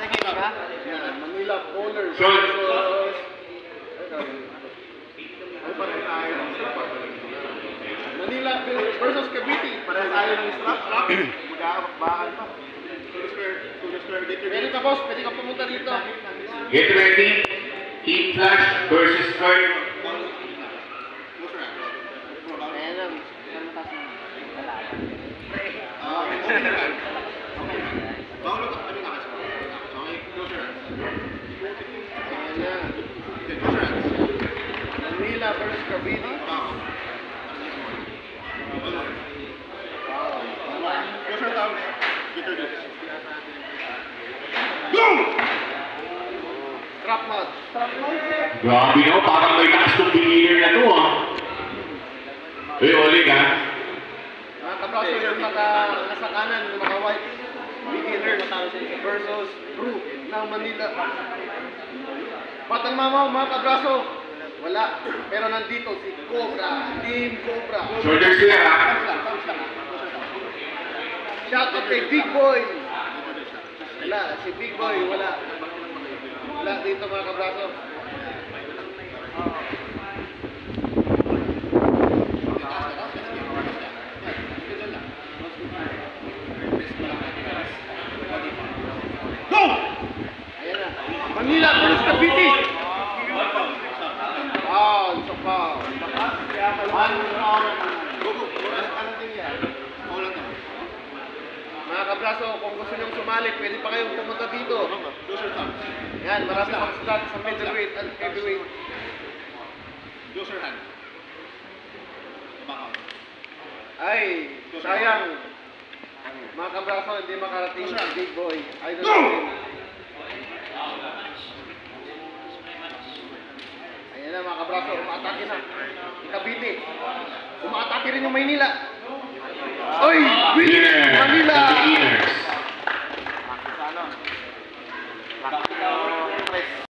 Manila Bowlers. Manila versus Cavite. Para tayo ng strap. Magkakabakbahan pa. Pwede ka boss, pwede ka pumunta dito. Get ready. Team Flash versus Earth. Manila versus Cavite. Go! Trap mod. Grabe no, parang may taas ng beginner na to ah. Ulit ha. Mga kabraso yung nasa kanan, yung naka-white beginner versus pro ng Manila. Batang mamaw, mga kabraso, wala. Pero nandito si Cobra, Team Cobra. Shoulders clear ha. Shout out kay Big Boy. Wala, si Big Boy, wala. Wala dito mga kabraso. Go! Ayan na. Manila versus Cavite. Isa pa. Mga kabraso, kung gusto niyong sumali, pwede pa kayong pumunta dito. Yan, marami pang slot sa middleweight at heavyweight. Ay, sayang. Mga kabraso, hindi makarating si Big Boy. Idol natin. Ayan na mga kabraso, umaatake na. Cavite. Umaatake rin yung Maynila. Oy! Winner! Manila!